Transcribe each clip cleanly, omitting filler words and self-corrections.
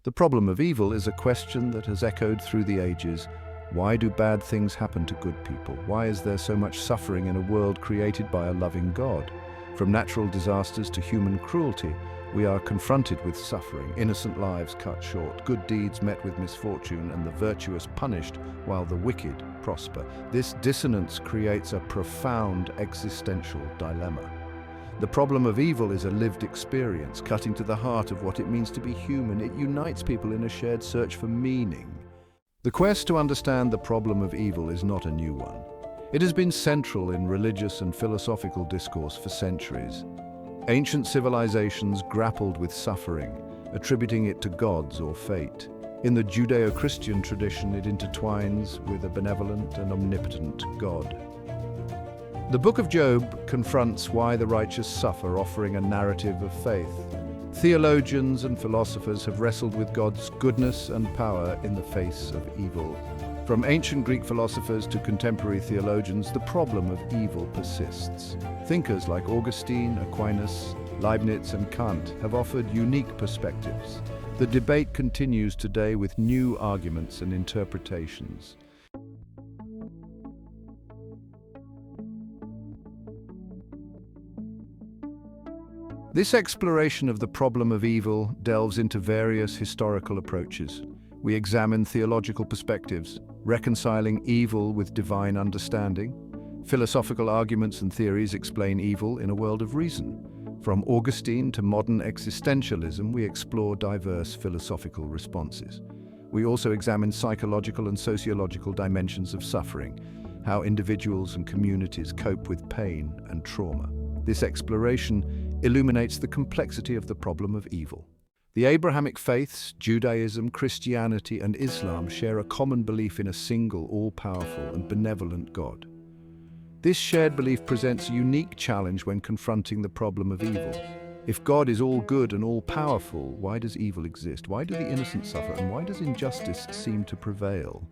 The problem of evil is a question that has echoed through the ages. Why do bad things happen to good people? Why is there so much suffering in a world created by a loving God? From natural disasters to human cruelty, we are confronted with suffering, innocent lives cut short, good deeds met with misfortune, and the virtuous punished while the wicked prosper. This dissonance creates a profound existential dilemma. The problem of evil is a lived experience, cutting to the heart of what it means to be human. It unites people in a shared search for meaning. The quest to understand the problem of evil is not a new one. It has been central in religious and philosophical discourse for centuries. Ancient civilizations grappled with suffering, attributing it to gods or fate. In the Judeo-Christian tradition, it intertwines with a benevolent and omnipotent God. The Book of Job confronts why the righteous suffer, offering a narrative of faith. Theologians and philosophers have wrestled with God's goodness and power in the face of evil. From ancient Greek philosophers to contemporary theologians, the problem of evil persists. Thinkers like Augustine, Aquinas, Leibniz, and Kant have offered unique perspectives. The debate continues today with new arguments and interpretations. This exploration of the problem of evil delves into various historical approaches. We examine theological perspectives, reconciling evil with divine understanding. Philosophical arguments and theories explain evil in a world of reason. From Augustine to modern existentialism, we explore diverse philosophical responses. We also examine psychological and sociological dimensions of suffering, how individuals and communities cope with pain and trauma. This exploration illuminates the complexity of the problem of evil. The Abrahamic faiths, Judaism, Christianity, and Islam share a common belief in a single, all-powerful, and benevolent God. This shared belief presents a unique challenge when confronting the problem of evil. If God is all good and all-powerful, why does evil exist? Why do the innocent suffer? And why does injustice seem to prevail?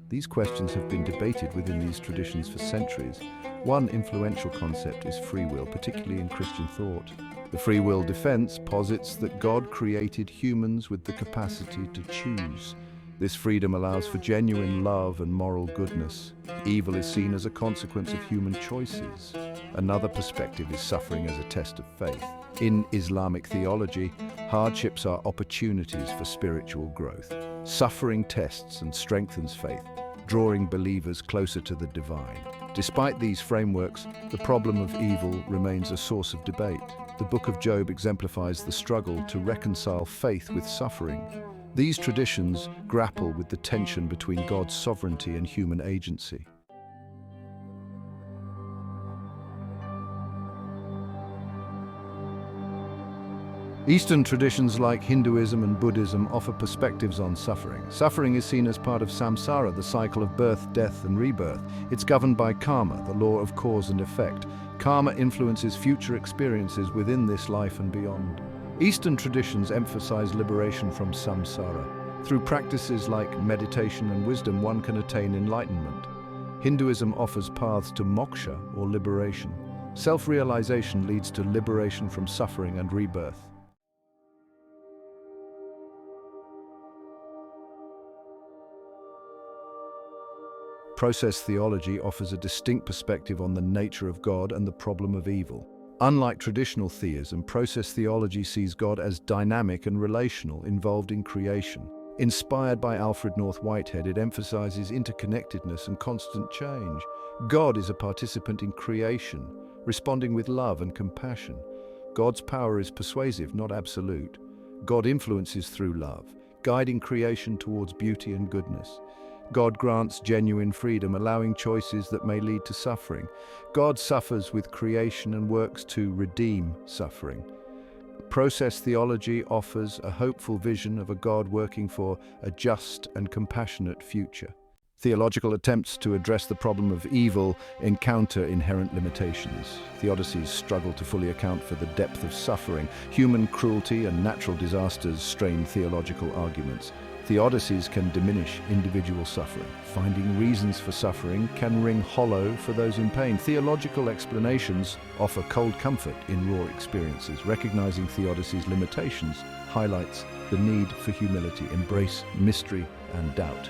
These questions have been debated within these traditions for centuries. One influential concept is free will, particularly in Christian thought. The free will defense posits that God created humans with the capacity to choose. This freedom allows for genuine love and moral goodness. Evil is seen as a consequence of human choices. Another perspective is suffering as a test of faith. In Islamic theology, hardships are opportunities for spiritual growth. Suffering tests and strengthens faith, drawing believers closer to the divine. Despite these frameworks, the problem of evil remains a source of debate. The Book of Job exemplifies the struggle to reconcile faith with suffering. These traditions grapple with the tension between God's sovereignty and human agency. Eastern traditions like Hinduism and Buddhism offer perspectives on suffering. Suffering is seen as part of samsara, the cycle of birth, death, and rebirth. It's governed by karma, the law of cause and effect. Karma influences future experiences within this life and beyond. Eastern traditions emphasize liberation from samsara. Through practices like meditation and wisdom, one can attain enlightenment. Hinduism offers paths to moksha, or liberation. Self-realization leads to liberation from suffering and rebirth. Process theology offers a distinct perspective on the nature of God and the problem of evil. Unlike traditional theism, process theology sees God as dynamic and relational, involved in creation. Inspired by Alfred North Whitehead, it emphasizes interconnectedness and constant change. God is a participant in creation, responding with love and compassion. God's power is persuasive, not absolute. God influences through love, guiding creation towards beauty and goodness. God grants genuine freedom, allowing choices that may lead to suffering. God suffers with creation and works to redeem suffering. Process theology offers a hopeful vision of a God working for a just and compassionate future. Theological attempts to address the problem of evil encounter inherent limitations. Theodicies struggle to fully account for the depth of suffering. Human cruelty and natural disasters strain theological arguments. Theodicies can diminish individual suffering. Finding reasons for suffering can ring hollow for those in pain. Theological explanations offer cold comfort in raw experiences. Recognizing theodicies' limitations highlights the need for humility, embrace mystery and doubt.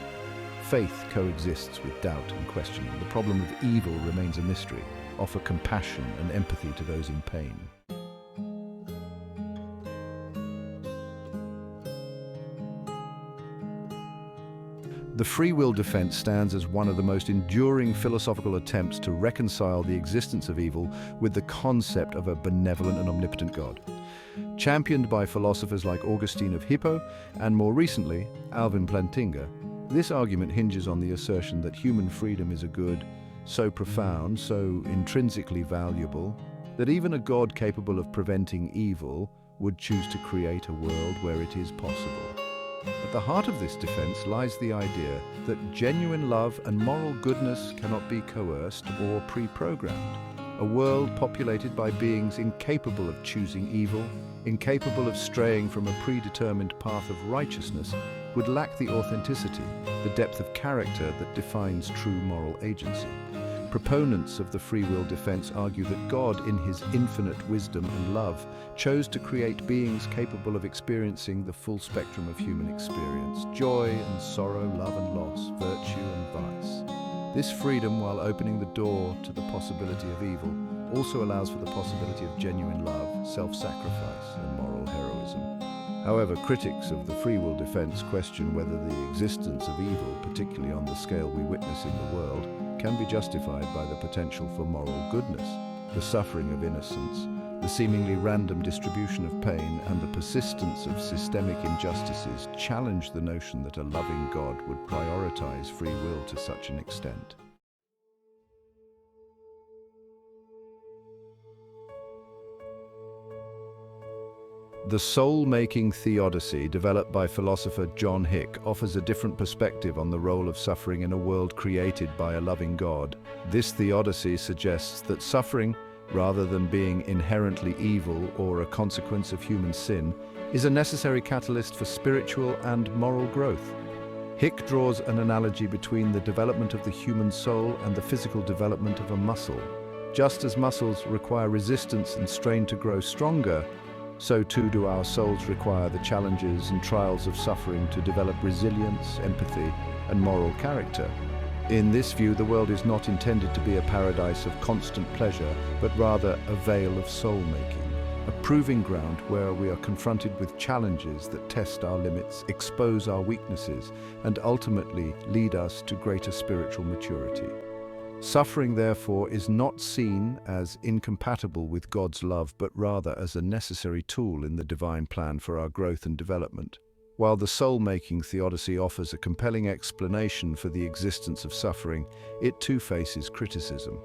Faith coexists with doubt and questioning. The problem of evil remains a mystery. Offer compassion and empathy to those in pain. The free will defense stands as one of the most enduring philosophical attempts to reconcile the existence of evil with the concept of a benevolent and omnipotent God. Championed by philosophers like Augustine of Hippo and, more recently, Alvin Plantinga, this argument hinges on the assertion that human freedom is a good so profound, so intrinsically valuable, that even a God capable of preventing evil would choose to create a world where it is possible. At the heart of this defense lies the idea that genuine love and moral goodness cannot be coerced or pre-programmed. A world populated by beings incapable of choosing evil, incapable of straying from a predetermined path of righteousness, would lack the authenticity, the depth of character that defines true moral agency. Proponents of the free will defense argue that God, in his infinite wisdom and love, chose to create beings capable of experiencing the full spectrum of human experience: joy and sorrow, love and loss, virtue and vice. This freedom, while opening the door to the possibility of evil, also allows for the possibility of genuine love, self-sacrifice, and moral heroism. However, critics of the free will defense question whether the existence of evil, particularly on the scale we witness in the world, can be justified by the potential for moral goodness. The suffering of innocence, the seemingly random distribution of pain, and the persistence of systemic injustices challenge the notion that a loving God would prioritize free will to such an extent. The Soul-Making Theodicy, developed by philosopher John Hick, offers a different perspective on the role of suffering in a world created by a loving God. This theodicy suggests that suffering, rather than being inherently evil or a consequence of human sin, is a necessary catalyst for spiritual and moral growth. Hick draws an analogy between the development of the human soul and the physical development of a muscle. Just as muscles require resistance and strain to grow stronger, so too do our souls require the challenges and trials of suffering to develop resilience, empathy, and moral character. In this view, the world is not intended to be a paradise of constant pleasure, but rather a vale of soul-making, a proving ground where we are confronted with challenges that test our limits, expose our weaknesses, and ultimately lead us to greater spiritual maturity. Suffering, therefore, is not seen as incompatible with God's love, but rather as a necessary tool in the divine plan for our growth and development. While the Soul-Making Theodicy offers a compelling explanation for the existence of suffering, it too faces criticism.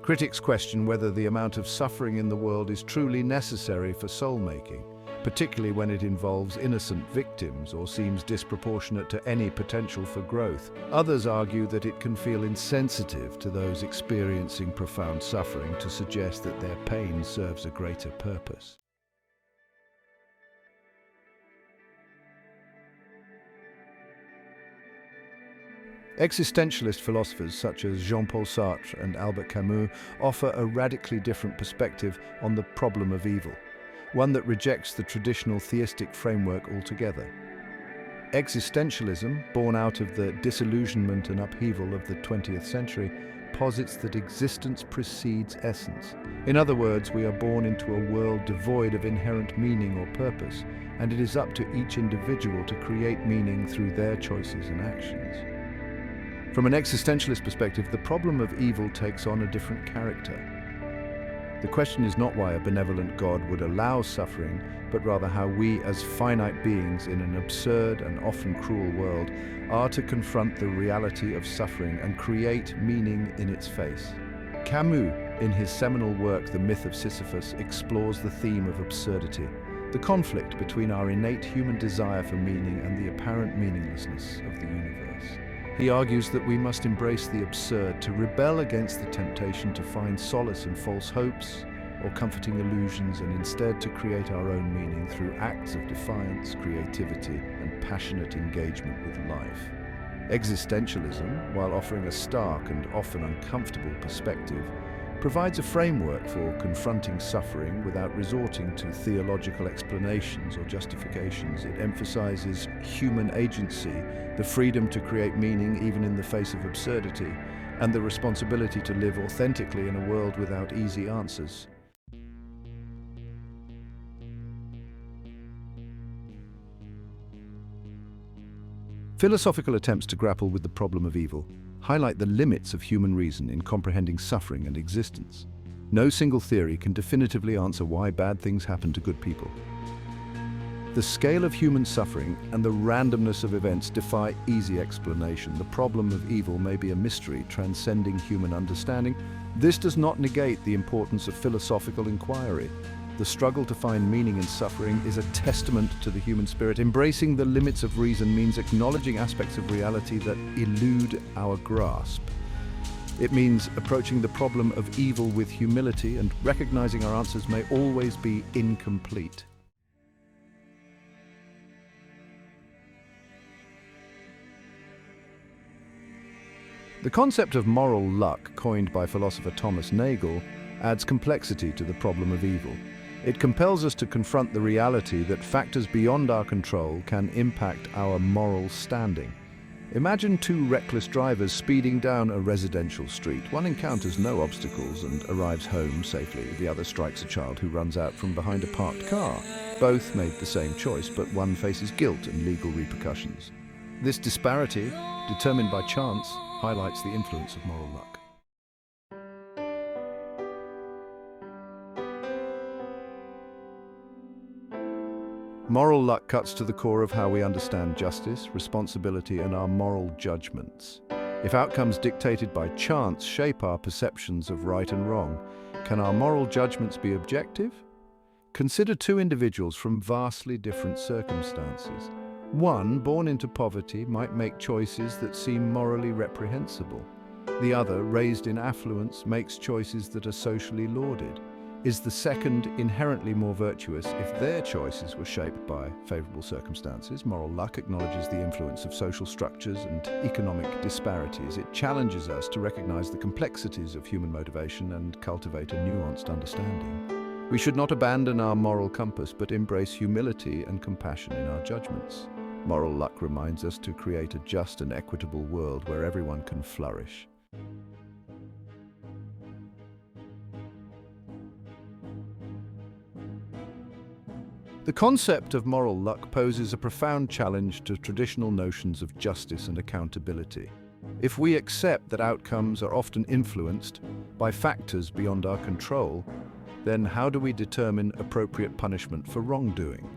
Critics question whether the amount of suffering in the world is truly necessary for soul-making, particularly when it involves innocent victims or seems disproportionate to any potential for growth. Others argue that it can feel insensitive to those experiencing profound suffering to suggest that their pain serves a greater purpose. Existentialist philosophers such as Jean-Paul Sartre and Albert Camus offer a radically different perspective on the problem of evil, one that rejects the traditional theistic framework altogether. Existentialism, born out of the disillusionment and upheaval of the 20th century, posits that existence precedes essence. In other words, we are born into a world devoid of inherent meaning or purpose, and it is up to each individual to create meaning through their choices and actions. From an existentialist perspective, the problem of evil takes on a different character. The question is not why a benevolent God would allow suffering, but rather how we, as finite beings in an absurd and often cruel world, are to confront the reality of suffering and create meaning in its face. Camus, in his seminal work The Myth of Sisyphus, explores the theme of absurdity, the conflict between our innate human desire for meaning and the apparent meaninglessness of the universe. He argues that we must embrace the absurd, to rebel against the temptation to find solace in false hopes or comforting illusions, and instead to create our own meaning through acts of defiance, creativity, and passionate engagement with life. Existentialism, while offering a stark and often uncomfortable perspective, provides a framework for confronting suffering without resorting to theological explanations or justifications. It emphasizes human agency, the freedom to create meaning even in the face of absurdity, and the responsibility to live authentically in a world without easy answers. Philosophical attempts to grapple with the problem of evil highlight the limits of human reason in comprehending suffering and existence. No single theory can definitively answer why bad things happen to good people. The scale of human suffering and the randomness of events defy easy explanation. The problem of evil may be a mystery transcending human understanding. This does not negate the importance of philosophical inquiry. The struggle to find meaning in suffering is a testament to the human spirit. Embracing the limits of reason means acknowledging aspects of reality that elude our grasp. It means approaching the problem of evil with humility and recognizing our answers may always be incomplete. The concept of moral luck, coined by philosopher Thomas Nagel, adds complexity to the problem of evil. It compels us to confront the reality that factors beyond our control can impact our moral standing. Imagine two reckless drivers speeding down a residential street. One encounters no obstacles and arrives home safely. The other strikes a child who runs out from behind a parked car. Both made the same choice, but one faces guilt and legal repercussions. This disparity, determined by chance, highlights the influence of moral luck. Moral luck cuts to the core of how we understand justice, responsibility, and our moral judgments. If outcomes dictated by chance shape our perceptions of right and wrong, can our moral judgments be objective? Consider two individuals from vastly different circumstances. One, born into poverty, might make choices that seem morally reprehensible. The other, raised in affluence, makes choices that are socially lauded. Is the second inherently more virtuous if their choices were shaped by favorable circumstances? Moral luck acknowledges the influence of social structures and economic disparities. It challenges us to recognize the complexities of human motivation and cultivate a nuanced understanding. We should not abandon our moral compass, but embrace humility and compassion in our judgments. Moral luck reminds us to create a just and equitable world where everyone can flourish. The concept of moral luck poses a profound challenge to traditional notions of justice and accountability. If we accept that outcomes are often influenced by factors beyond our control, then how do we determine appropriate punishment for wrongdoing?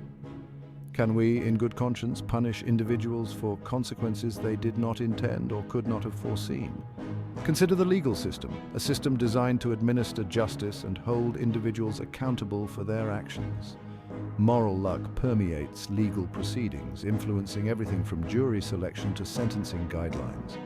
Can we, in good conscience, punish individuals for consequences they did not intend or could not have foreseen? Consider the legal system, a system designed to administer justice and hold individuals accountable for their actions. Moral luck permeates legal proceedings, influencing everything from jury selection to sentencing guidelines.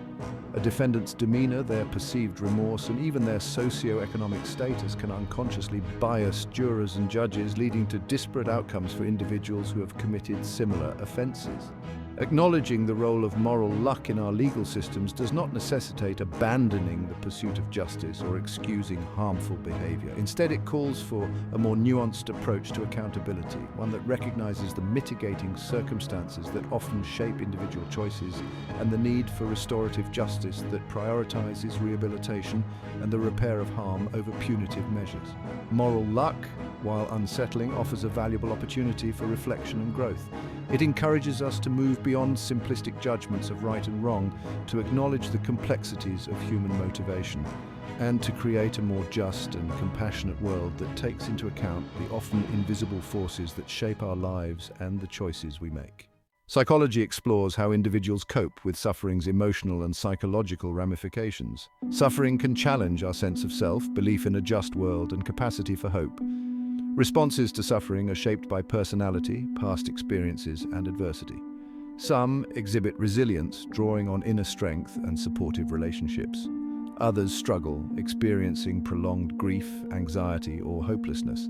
A defendant's demeanor, their perceived remorse, and even their socio-economic status can unconsciously bias jurors and judges, leading to disparate outcomes for individuals who have committed similar offenses. Acknowledging the role of moral luck in our legal systems does not necessitate abandoning the pursuit of justice or excusing harmful behavior. Instead, it calls for a more nuanced approach to accountability, one that recognizes the mitigating circumstances that often shape individual choices and the need for restorative justice that prioritizes rehabilitation and the repair of harm over punitive measures. Moral luck, while unsettling, offers a valuable opportunity for reflection and growth. It encourages us to move beyond simplistic judgments of right and wrong, to acknowledge the complexities of human motivation, and to create a more just and compassionate world that takes into account the often invisible forces that shape our lives and the choices we make. Psychology explores how individuals cope with suffering's emotional and psychological ramifications. Suffering can challenge our sense of self, belief in a just world, and capacity for hope. Responses to suffering are shaped by personality, past experiences, and adversity. Some exhibit resilience, drawing on inner strength and supportive relationships. Others struggle, experiencing prolonged grief, anxiety, or hopelessness.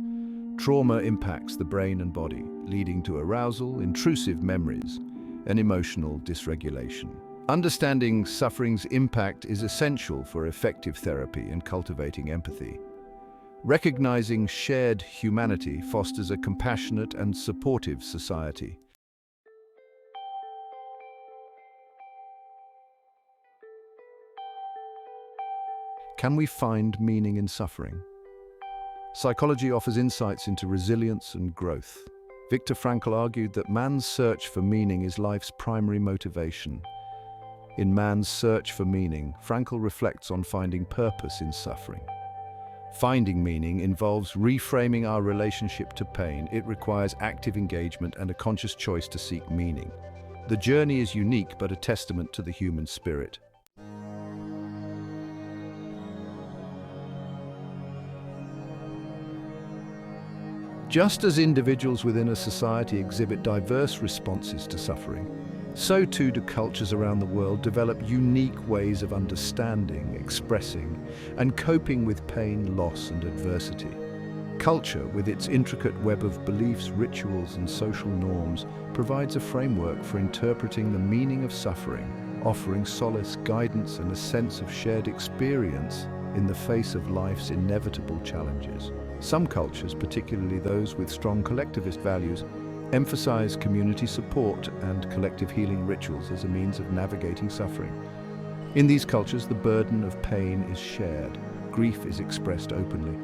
Trauma impacts the brain and body, leading to arousal, intrusive memories, and emotional dysregulation. Understanding suffering's impact is essential for effective therapy and cultivating empathy. Recognizing shared humanity fosters a compassionate and supportive society. Can we find meaning in suffering? Psychology offers insights into resilience and growth. Viktor Frankl argued that man's search for meaning is life's primary motivation. In man's search for meaning, Frankl reflects on finding purpose in suffering. Finding meaning involves reframing our relationship to pain. It requires active engagement and a conscious choice to seek meaning. The journey is unique but a testament to the human spirit. Just as individuals within a society exhibit diverse responses to suffering, so too do cultures around the world develop unique ways of understanding, expressing, and coping with pain, loss, and adversity. Culture, with its intricate web of beliefs, rituals, and social norms, provides a framework for interpreting the meaning of suffering, offering solace, guidance, and a sense of shared experience in the face of life's inevitable challenges. Some cultures, particularly those with strong collectivist values, emphasize community support and collective healing rituals as a means of navigating suffering. In these cultures, the burden of pain is shared, grief is expressed openly,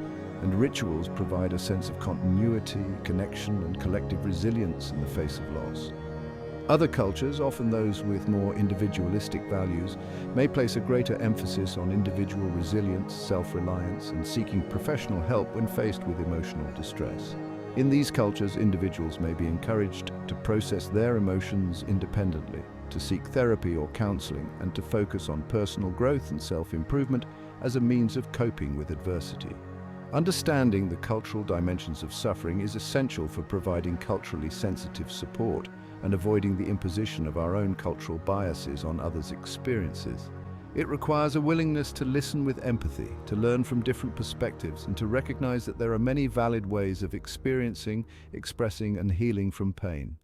and rituals provide a sense of continuity, connection, and collective resilience in the face of loss. Other cultures, often those with more individualistic values, may place a greater emphasis on individual resilience, self-reliance, and seeking professional help when faced with emotional distress. In these cultures, individuals may be encouraged to process their emotions independently, to seek therapy or counseling, and to focus on personal growth and self-improvement as a means of coping with adversity. Understanding the cultural dimensions of suffering is essential for providing culturally sensitive support and avoiding the imposition of our own cultural biases on others' experiences. It requires a willingness to listen with empathy, to learn from different perspectives, and to recognize that there are many valid ways of experiencing, expressing, and healing from pain.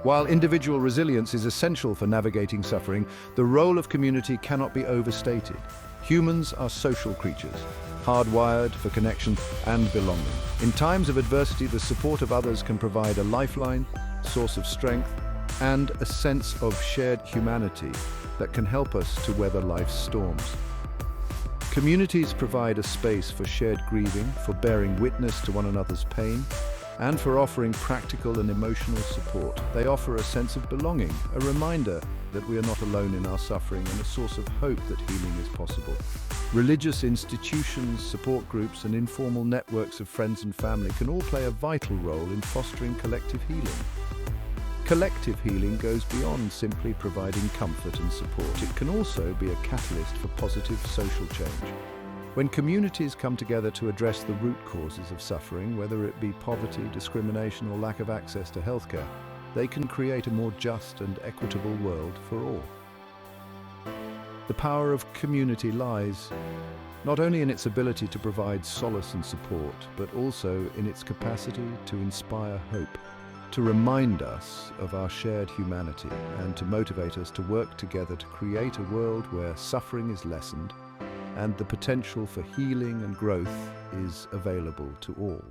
While individual resilience is essential for navigating suffering, the role of community cannot be overstated. Humans are social creatures, hardwired for connection and belonging. In times of adversity, the support of others can provide a lifeline, source of strength, and a sense of shared humanity that can help us to weather life's storms. Communities provide a space for shared grieving, for bearing witness to one another's pain, and for offering practical and emotional support. They offer a sense of belonging, a reminder that we are not alone in our suffering, and a source of hope that healing is possible. Religious institutions, support groups, and informal networks of friends and family can all play a vital role in fostering collective healing. Collective healing goes beyond simply providing comfort and support. It can also be a catalyst for positive social change. When communities come together to address the root causes of suffering, whether it be poverty, discrimination, or lack of access to healthcare, they can create a more just and equitable world for all. The power of community lies not only in its ability to provide solace and support, but also in its capacity to inspire hope, to remind us of our shared humanity, and to motivate us to work together to create a world where suffering is lessened and the potential for healing and growth is available to all.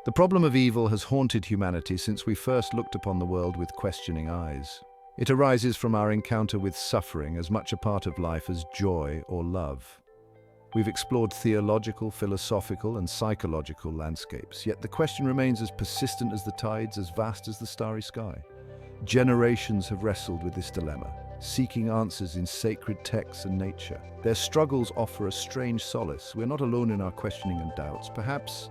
The problem of evil has haunted humanity since we first looked upon the world with questioning eyes. It arises from our encounter with suffering as much a part of life as joy or love. We've explored theological, philosophical, and psychological landscapes, yet the question remains as persistent as the tides, as vast as the starry sky. Generations have wrestled with this dilemma, seeking answers in sacred texts and nature. Their struggles offer a strange solace. We're not alone in our questioning and doubts. Perhaps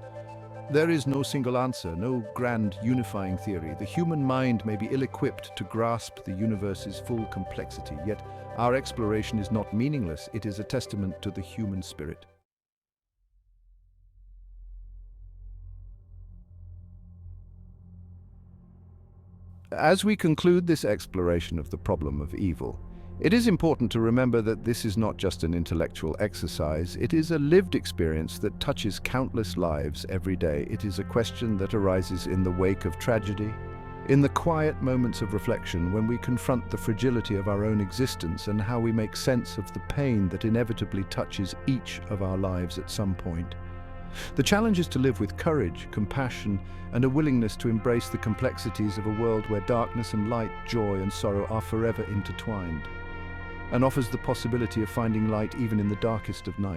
there is no single answer, no grand unifying theory. The human mind may be ill-equipped to grasp the universe's full complexity, yet our exploration is not meaningless. It is a testament to the human spirit. As we conclude this exploration of the problem of evil, It is important to remember that this is not just an intellectual exercise, it is a lived experience that touches countless lives every day. It is a question that arises in the wake of tragedy, in the quiet moments of reflection when we confront the fragility of our own existence and how we make sense of the pain that inevitably touches each of our lives at some point. The challenge is to live with courage, compassion, and a willingness to embrace the complexities of a world where darkness and light, joy and sorrow are forever intertwined, and offers the possibility of finding light even in the darkest of nights.